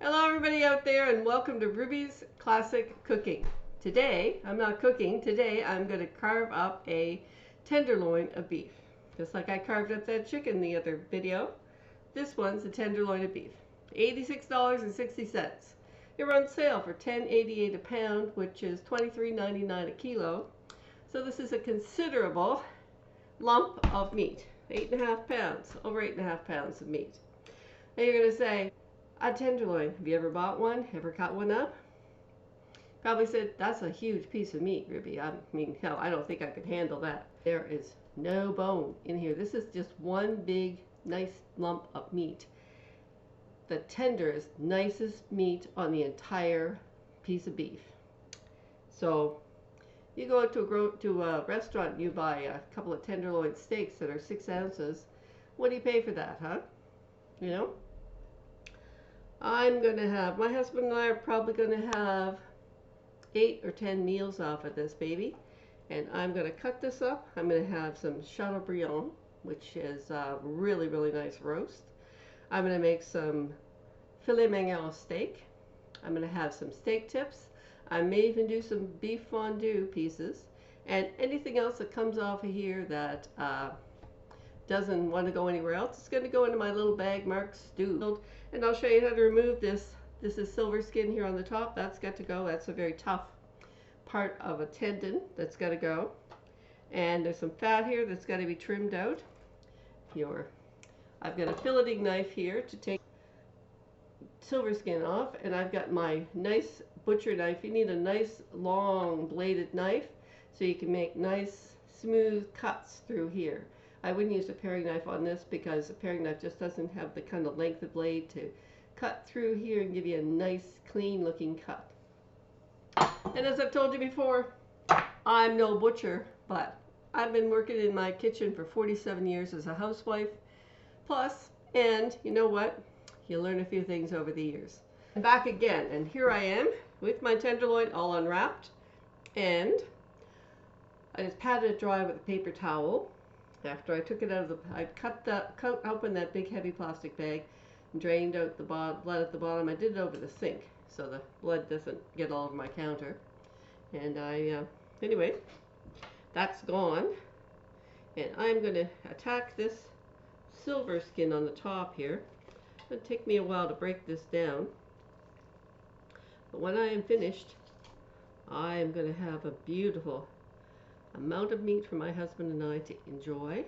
Hello everybody out there and welcome to Ruby's Classic Cooking. Today, I'm not cooking, today I'm going to carve up a tenderloin of beef. Just like I carved up that chicken in the other video, this one's a tenderloin of beef. $86.60. They were on sale for $10.88 a pound, which is $23.99 a kilo. So this is a considerable lump of meat. 8.5 pounds, over 8.5 pounds of meat. Now you're going to say, a tenderloin, have you ever bought one? Ever cut one up? Probably said, that's a huge piece of meat, Ruby. I mean, hell, I don't think I could handle that. There is no bone in here. This is just one big, nice lump of meat. The tenderest, nicest meat on the entire piece of beef. So, you go to a restaurant and you buy a couple of tenderloin steaks that are 6 ounces. What do you pay for that, huh? You know? I'm going to have, my husband and I are probably going to have 8 or 10 meals off of this baby. And I'm going to cut this up. I'm going to have some chateaubriand, which is a really, really nice roast. I'm going to make some filet mignon steak. I'm going to have some steak tips. I may even do some beef fondue pieces. And anything else that comes off of here that doesn't want to go anywhere else, it's going to go into my little bag marked stew. And I'll show you how to remove this. This is silver skin here on the top. That's got to go. That's a very tough part of a tendon that's got to go. And there's some fat here that's got to be trimmed out. I've got a filleting knife here to take silver skin off, and I've got my nice butcher knife. You need a nice long bladed knife so you can make nice smooth cuts through here. I wouldn't use a paring knife on this because a paring knife just doesn't have the kind of length of blade to cut through here and give you a nice clean looking cut. And as I've told you before, I'm no butcher, but I've been working in my kitchen for 47 years as a housewife plus, and you know what? You learn a few things over the years. I'm back again, and here I am with my tenderloin all unwrapped, and I just patted it dry with a paper towel. After I took it out of the, I cut open that big heavy plastic bag and drained out the blood at the bottom. I did it over the sink so the blood doesn't get all over my counter. And anyway, that's gone. And I'm going to attack this silver skin on the top here. It'll take me a while to break this down. But when I am finished, I am going to have a beautiful amount of meat for my husband and I to enjoy,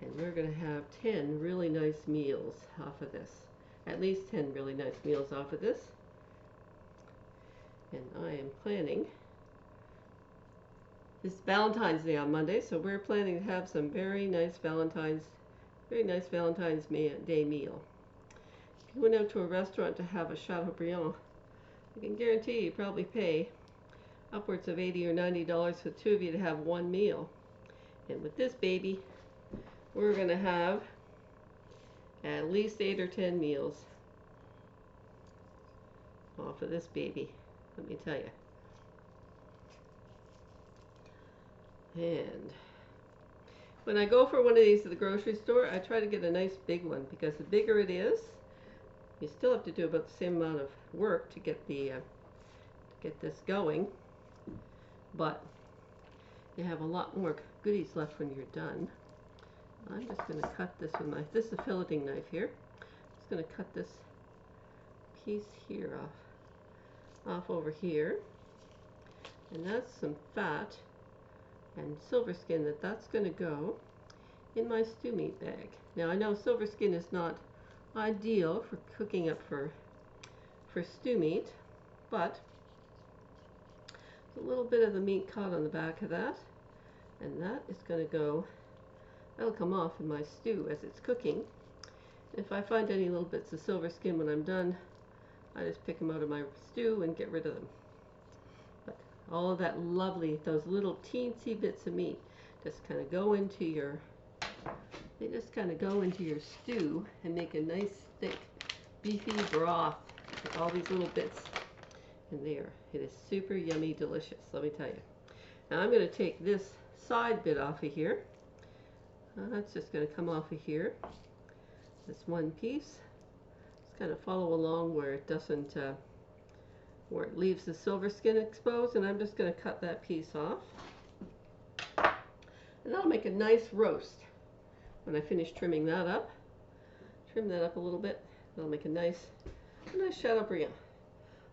and we're going to have 10 really nice meals off of this, at least 10 really nice meals off of this. And I am planning, this is Valentine's Day on Monday, so we're planning to have some very nice Valentine's Day meal. If you went out to a restaurant to have a chateaubriand, I can guarantee you probably pay upwards of $80 or $90 for the two of you to have one meal. And with this baby, we're going to have at least 8 or 10 meals off of this baby, let me tell you. And when I go for one of these at the grocery store, I try to get a nice big one, because the bigger it is, you still have to do about the same amount of work to get this going. But you have a lot more goodies left when you're done. I'm just going to cut this with my, this is a filleting knife here. I'm just going to cut this piece here off over here. And that's some fat and silver skin that's going to go in my stew meat bag. Now I know silver skin is not ideal for cooking up for stew meat, but a little bit of the meat caught on the back of that, and that is going to go, that'll come off in my stew as it's cooking. If I find any little bits of silver skin when I'm done, I just pick them out of my stew and get rid of them. But all of that lovely, those little teensy bits of meat just kind of go into your, they just kind of go into your stew and make a nice thick beefy broth with all these little bits in there. It is super yummy delicious, let me tell you. Now I'm going to take this side bit off of here. That's just going to come off of here. This one piece. kind of follow along where it doesn't, where it leaves the silver skin exposed, and I'm just going to cut that piece off. And that'll make a nice roast when I finish trimming that up. Trim that up a little bit. That'll make a nice chateaubriand.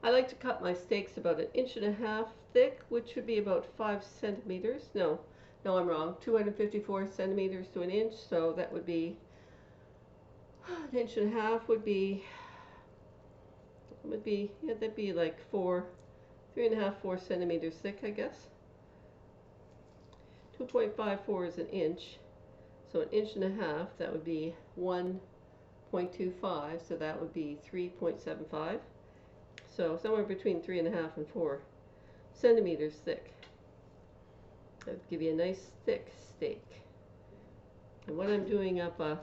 I like to cut my steaks about 1.5 inches thick, which would be about 5 centimeters. No, I'm wrong. 254 centimeters to 1 inch, so that would be 1.5 inches would be yeah, that'd be like 3.5, 4 centimeters thick, I guess. 2.54 is 1 inch, so 1.5 inches, that would be 1.25, so that would be 3.75. So somewhere between 3.5 and 4 centimeters thick. That would give you a nice thick steak. And when I'm doing up a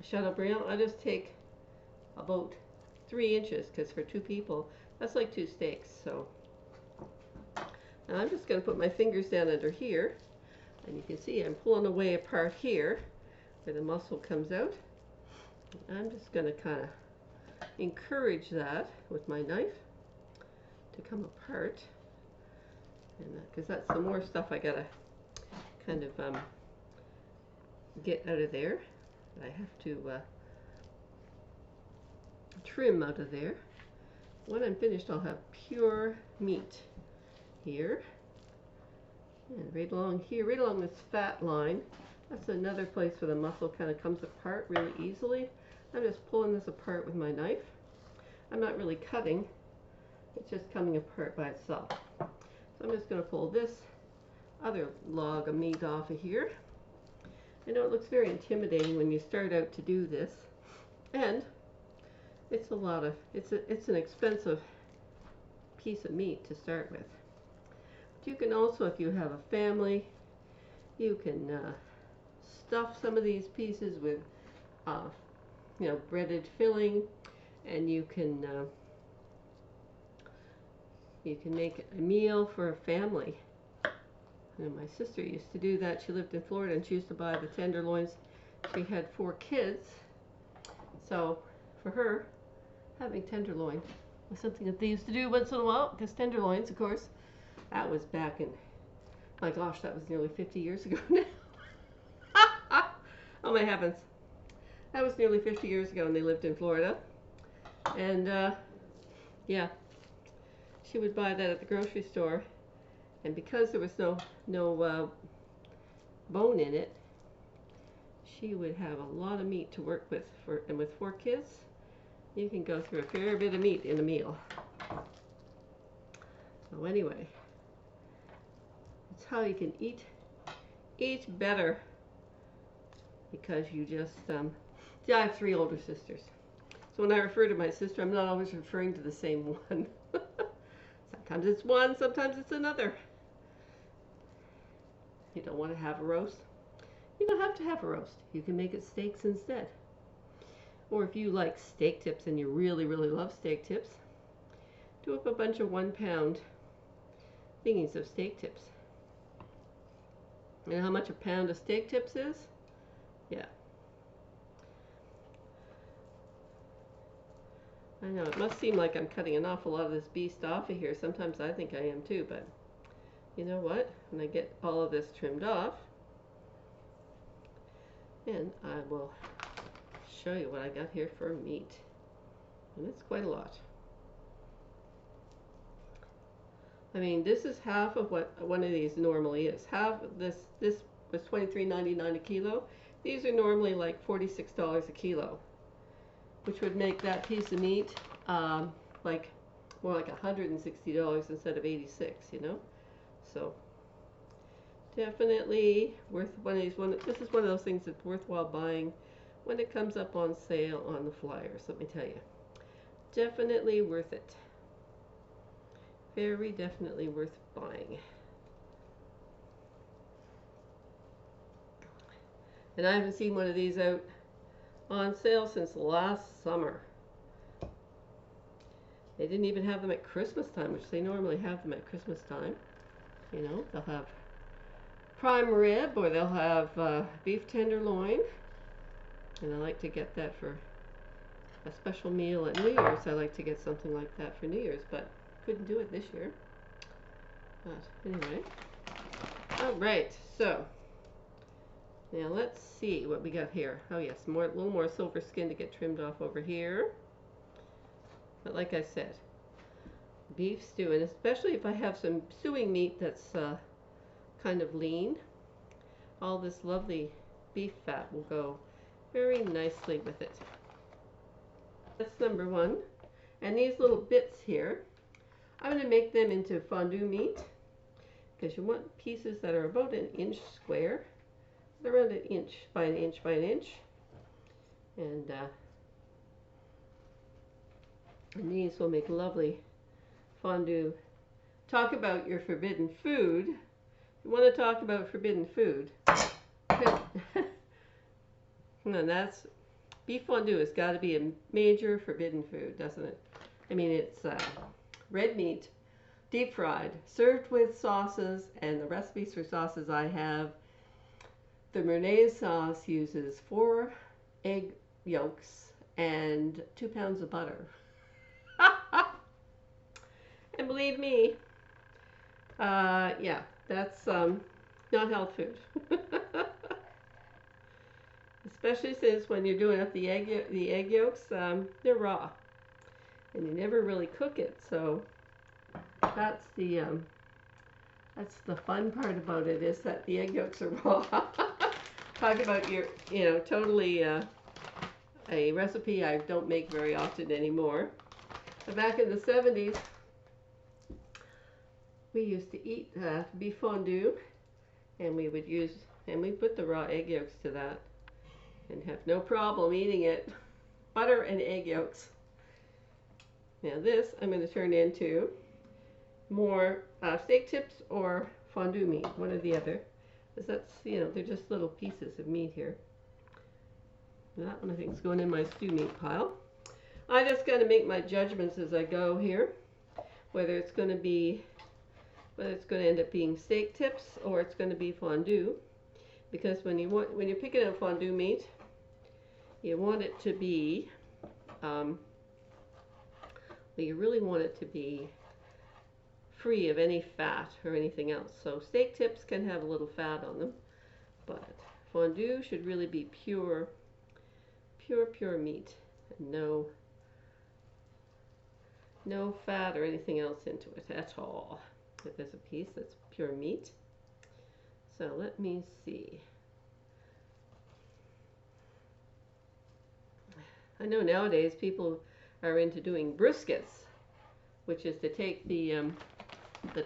chateaubriand, I just take about 3 inches, because for 2 people, that's like 2 steaks. So now I'm just going to put my fingers down under here, and you can see I'm pulling away a part here where the muscle comes out. And I'm just going to kind of encourage that with my knife to come apart, and because that's the more stuff I gotta kind of get out of there. I have to trim out of there. When I'm finished, I'll have pure meat here, and right along here, right along this fat line. That's another place where the muscle kind of comes apart really easily. I'm just pulling this apart with my knife. I'm not really cutting, it's just coming apart by itself. So I'm just going to pull this other log of meat off of here. I know it looks very intimidating when you start out to do this, and it's it's an expensive piece of meat to start with. But you can also, if you have a family, you can stuff some of these pieces with breaded filling, and you can make a meal for a family. My sister used to do that. She lived in Florida, and she used to buy the tenderloins. She had 4 kids, so for her, having tenderloin was something that they used to do once in a while, because tenderloins, of course, that was back in, my gosh, that was nearly 50 years ago now. Oh my heavens. That was nearly 50 years ago, and they lived in Florida. And yeah, she would buy that at the grocery store, and because there was no bone in it, she would have a lot of meat to work with. And with 4 kids, you can go through a fair bit of meat in a meal. So anyway, it's how you can eat better, because you just see, I have 3 older sisters. So when I refer to my sister, I'm not always referring to the same one. Sometimes it's one, sometimes it's another. You don't want to have a roast? You don't have to have a roast. You can make it steaks instead. Or if you like steak tips and you really, really love steak tips, do up a bunch of 1 pound thingies of steak tips. And how much a pound of steak tips is? Yeah. I know, it must seem like I'm cutting an awful lot of this beast off of here. Sometimes I think I am too, but you know what? When I get all of this trimmed off, and I will show you what I got here for meat. And it's quite a lot. I mean, this is half of what one of these normally is. Half of this was $23.99 a kilo. These are normally like $46 a kilo, which would make that piece of meat like more like $160 instead of 86, you know. So definitely worth one of these. This is one of those things that's worthwhile buying when it comes up on sale on the flyers. Let me tell you, definitely worth it. Very definitely worth buying. And I haven't seen one of these out on sale since last summer. They didn't even have them at Christmas time, which they normally have them at Christmas time. You know, they'll have prime rib, or they'll have beef tenderloin, And I like to get that for a special meal at New Year's. I like to get something like that for New Year's, but couldn't do it this year. But anyway. Alright, so now let's see what we got here. Oh yes, a little more silver skin to get trimmed off over here. But like I said, beef stew, and especially if I have some stewing meat that's kind of lean, all this lovely beef fat will go very nicely with it. That's number one. And these little bits here, I'm going to make them into fondue meat, because you want pieces that are about an inch square, around an inch by an inch by an inch. And these will make lovely fondue. Talk about your forbidden food. You want to talk about forbidden food. And that's, beef fondue has got to be a major forbidden food, doesn't it? I mean, it's red meat, deep fried, served with sauces, and the recipes for sauces I have. The Béarnaise sauce uses 4 egg yolks and 2 pounds of butter. And believe me, yeah, that's not health food. Especially since when you're doing up the egg yolks, they're raw, and you never really cook it. So that's the fun part about it, is that the egg yolks are raw. Talk about your, totally a recipe I don't make very often anymore. But back in the 70s, we used to eat beef fondue, and we put the raw egg yolks to that, and have no problem eating it. Butter and egg yolks. Now this I'm going to turn into more steak tips or fondue meat, one or the other. Because that's, they're just little pieces of meat here. And that one I think is going in my stew meat pile. I just got to make my judgments as I go here, whether it's going to end up being steak tips or it's going to be fondue. Because when you're picking out fondue meat, you want it to be, you really want it to be free of any fat or anything else. So steak tips can have a little fat on them, but fondue should really be pure meat, and no fat or anything else into it at all. If there's a piece that's pure meat. So let me see. I know nowadays people are into doing briskets, which is to take the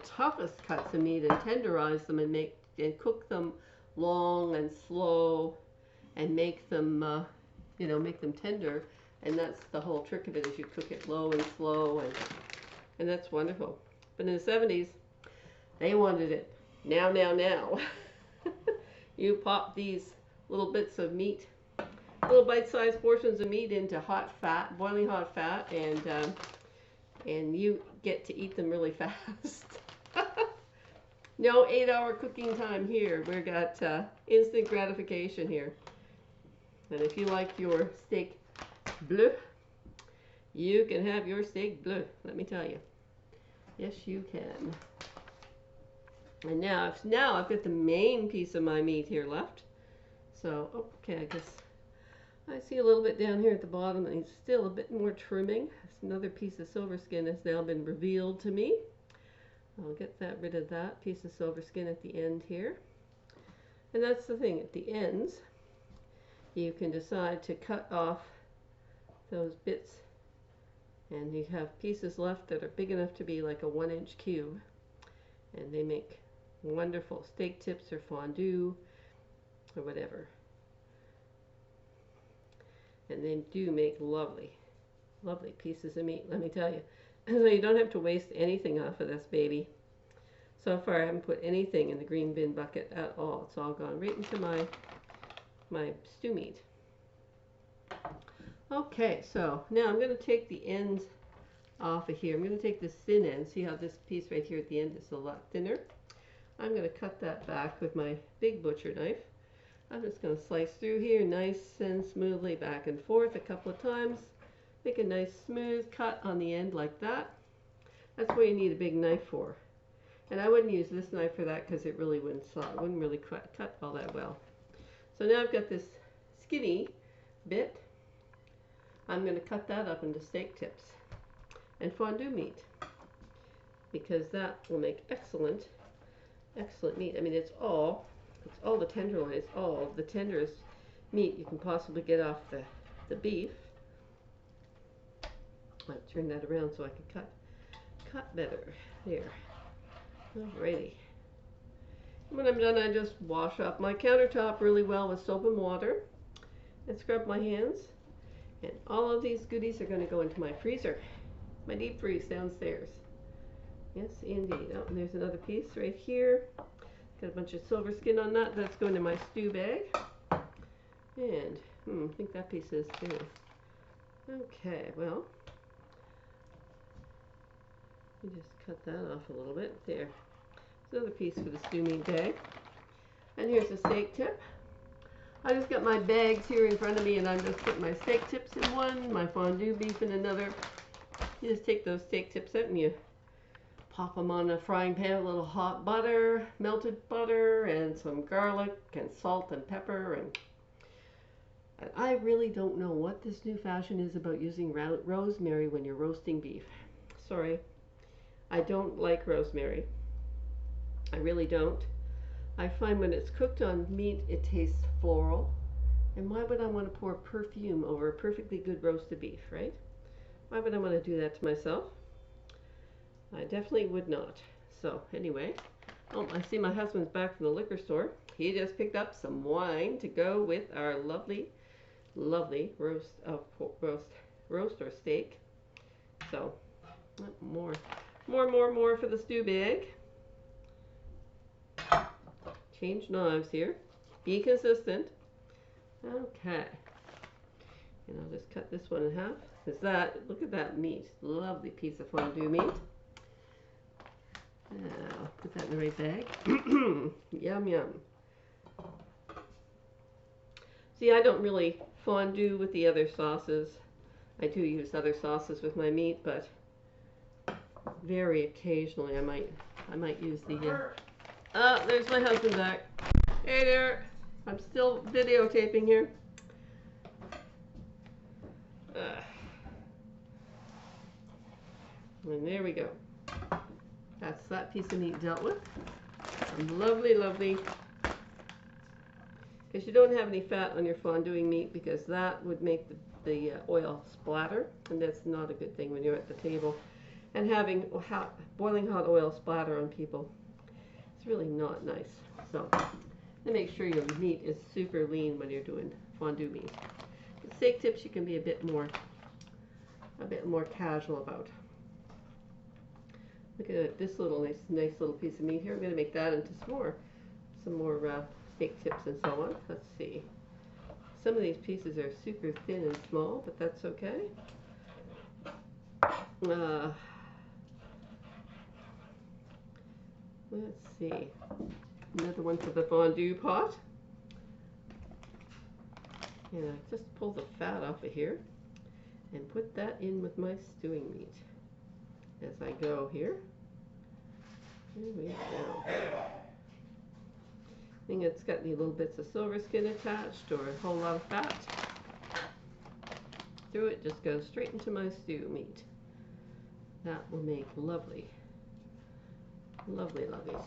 toughest cuts of meat and tenderize them and cook them long and slow and make them make them tender. And that's the whole trick of it, is you cook it low and slow, and that's wonderful. But in the 70s, they wanted it now. You pop these little bits of meat, little bite-sized portions of meat into hot fat, boiling hot fat, and you get to eat them really fast. No 8-hour cooking time here. We've got instant gratification here. And if you like your steak bleu, you can have your steak bleu, let me tell you. Yes, you can. And now I've got the main piece of my meat here left. So, okay, I guess I see a little bit down here at the bottom that needs still a bit more trimming. Another piece of silver skin has now been revealed to me. I'll get rid of that piece of silver skin at the end here. And that's the thing, at the ends, you can decide to cut off those bits, and you have pieces left that are big enough to be like a 1-inch cube, and they make wonderful steak tips or fondue or whatever. And they do make lovely pieces of meat, let me tell you. So you don't have to waste anything off of this baby. So far I haven't put anything in the green bin bucket at all. It's all gone right into my stew meat. Okay, so now I'm going to take the ends off of here. I'm going to take this thin end. See how this piece right here at the end is a lot thinner? I'm going to cut that back with my big butcher knife. I'm just going to slice through here nice and smoothly back and forth a couple of times. Make a nice smooth cut on the end like that. That's what you need a big knife for. And I wouldn't use this knife for that because it really wouldn't really cut all that well. So now I've got this skinny bit. I'm going to cut that up into steak tips and fondue meat because that will make excellent meat. I mean, it's all the tenderloin. It's all the tenderest meat you can possibly get off the beef. I'll turn that around so I can cut better. There. Alrighty. When I'm done, I just wash up my countertop really well with soap and water and scrub my hands. And all of these goodies are going to go into my freezer, my deep freeze downstairs. Yes, indeed. Oh, and there's another piece right here. Got a bunch of silver skin on that. That's going in my stew bag. And I think that piece is too. Okay, well, you just cut that off a little bit. There. There's another piece for the stew meat bag. And here's a steak tip. I just got my bags here in front of me, and I'm just putting my steak tips in one, my fondue beef in another. You just take those steak tips out and you pop them on a frying pan with a little hot butter, melted butter, and some garlic and salt and pepper. And I really don't know what this new fashion is about using rosemary when you're roasting beef. Sorry, I don't like rosemary. I really don't. I find when it's cooked on meat, it tastes floral. And why would I want to pour perfume over a perfectly good roasted beef, right? Why would I want to do that to myself? I definitely would not. So anyway, oh, I see my husband's back from the liquor store. He just picked up some wine to go with our lovely roast or steak. So more for the stew bag. Change knives here. Be consistent. Okay. And I'll just cut this one in half. Look at that meat. Lovely piece of fondue meat. Now, put that in the right bag. Yum, yum. See, I don't really fondue with the other sauces. I do use other sauces with my meat, but very occasionally I might use the there's my husband back. Hey there. I'm still videotaping here. And there we go. That's that piece of meat dealt with. And lovely. Because you don't have any fat on your fonduing meat, because that would make the oil splatter, and that's not a good thing when you're at the table. And having boiling hot oil splatter on people, it's really not nice. So make sure your meat is super lean when you're doing fondue meat. The steak tips you can be a bit more casual about. Look at this little nice little piece of meat here. I'm going to make that into some more steak tips and so on. Let's see. Some of these pieces are super thin and small, but that's okay. Let's see. Another one for the fondue pot. And I just pull the fat off of here and put that in with my stewing meat as I go here. There we go. I think it's got any little bits of silver skin attached or a whole lot of fat. Through it, just goes straight into my stew meat. That will make lovely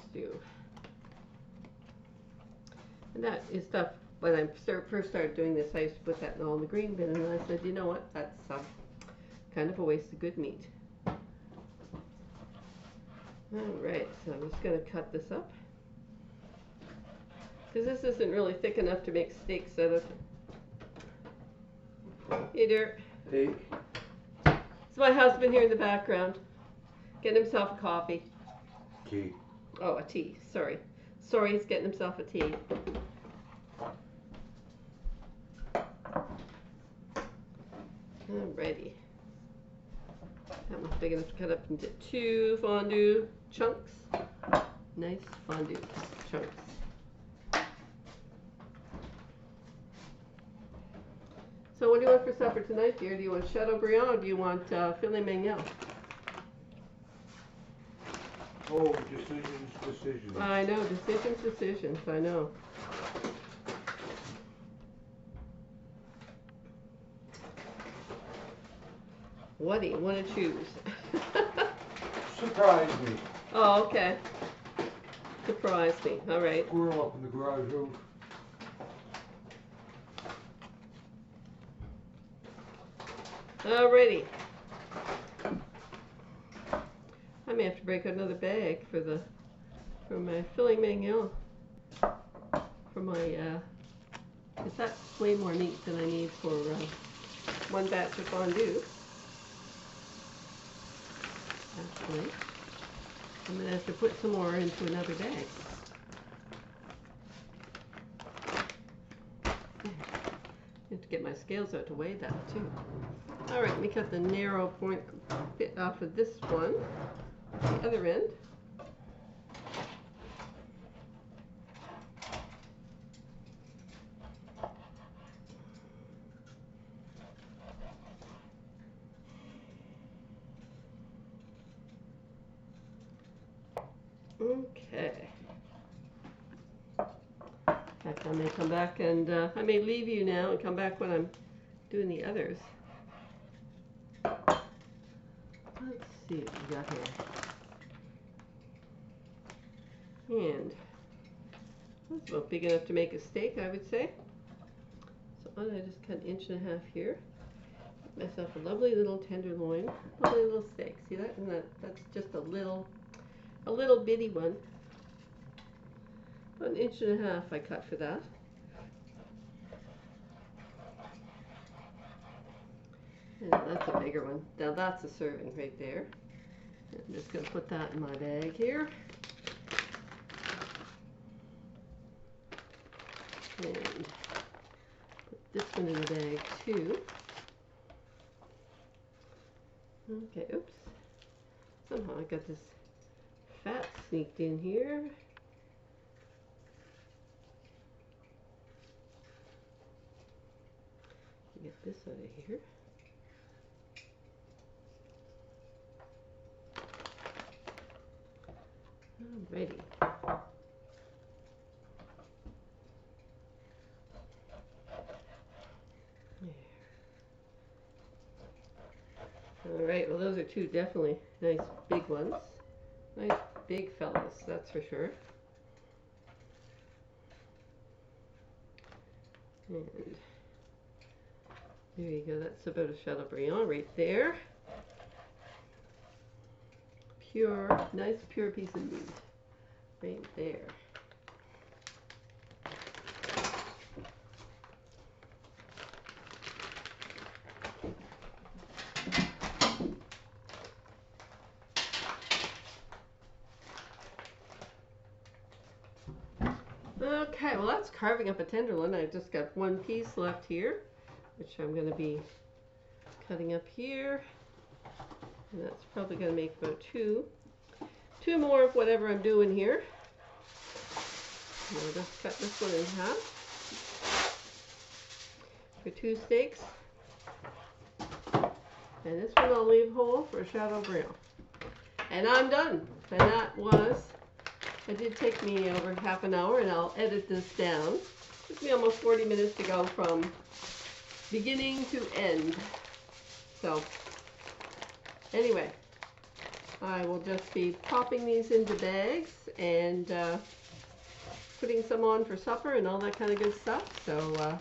stew. And that is stuff, when I first started doing this, I used to put that in all in the green bin, and I said, you know what, that's kind of a waste of good meat. Alright, so I'm just going to cut this up. Because this isn't really thick enough to make steaks out of. Hey there. Hey. It's my husband here in the background, getting himself a coffee. Tea. Oh, a tea, sorry. He's getting himself a tea. Alrighty. That one's big enough to cut up into 2 fondue chunks. Nice fondue chunks. what do you want for supper tonight, dear? Do you want chateaubriand or do you want filet mignon? Oh, decisions. I know, decisions, I know. What do you want to choose? Surprise me. Oh, okay. Surprise me. All right. Squirrel up in the garage roof. Alrighty. I may have to break out another bag for my filet mignon. For my because that's way more meat than I need for one batch of fondue. Actually, I'm gonna have to put some more into another bag. I have to get my scales out to weigh that too. All right, let me cut the narrow point bit off of this one, the other end. Okay. In fact, I may come back and I may leave you now and come back when I'm doing the others. Let's see what we got here. And that's about big enough to make a steak, I would say. So I'm going to just cut 1.5 inches here. Get myself a lovely little tenderloin, lovely little steak. See that? And that's just a little bitty one. About 1.5 inches I cut for that. And that's a bigger one. Now that's a serving right there. I'm just going to put that in my bag here. And put this one in the bag too. Okay, oops. Somehow I got this fat sneaked in here. Get this out of here. Alrighty. Alright, well those are two definitely nice big ones. Nice big fellas, that's for sure. And there you go, that's about a chateaubriand right there. Pure, nice pure piece of meat right there. Okay, well that's carving up a tenderloin. I just got one piece left here, which I'm going to be cutting up here. And that's probably going to make about two more of whatever I'm doing here. And I'll just cut this one in half for 2 steaks. And this one I'll leave whole for a chateaubriand. And I'm done. And that was, it did take me over half an hour, and I'll edit this down. It took me almost 40 minutes to go from beginning to end. So, anyway, I will just be popping these into bags and putting some on for supper and all that kind of good stuff. So,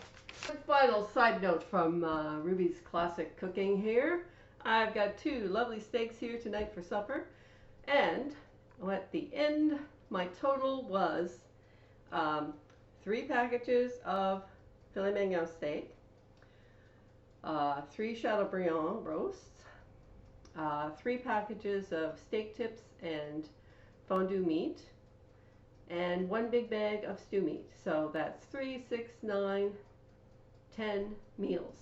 final side note from Ruby's Classic Cooking here. I've got 2 lovely steaks here tonight for supper, and at the end, my total was 3 packages of filet mignon steak, 3 chateaubriand roasts, 3 packages of steak tips and fondue meat, and 1 big bag of stew meat. So that's 3, 6, 9, 10 meals.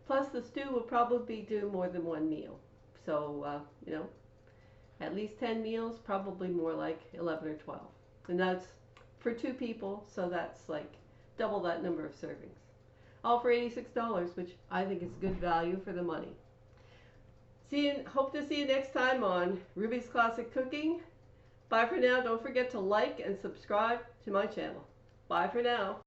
Plus the stew will probably do more than 1 meal. So, you know, at least 10 meals, probably more like 11 or 12. And that's for 2 people, so that's like double that number of servings. all for $86, which I think is good value for the money. Hope to see you next time on Ruby's Classic Cooking. Bye for now. Don't forget to like and subscribe to my channel. Bye for now.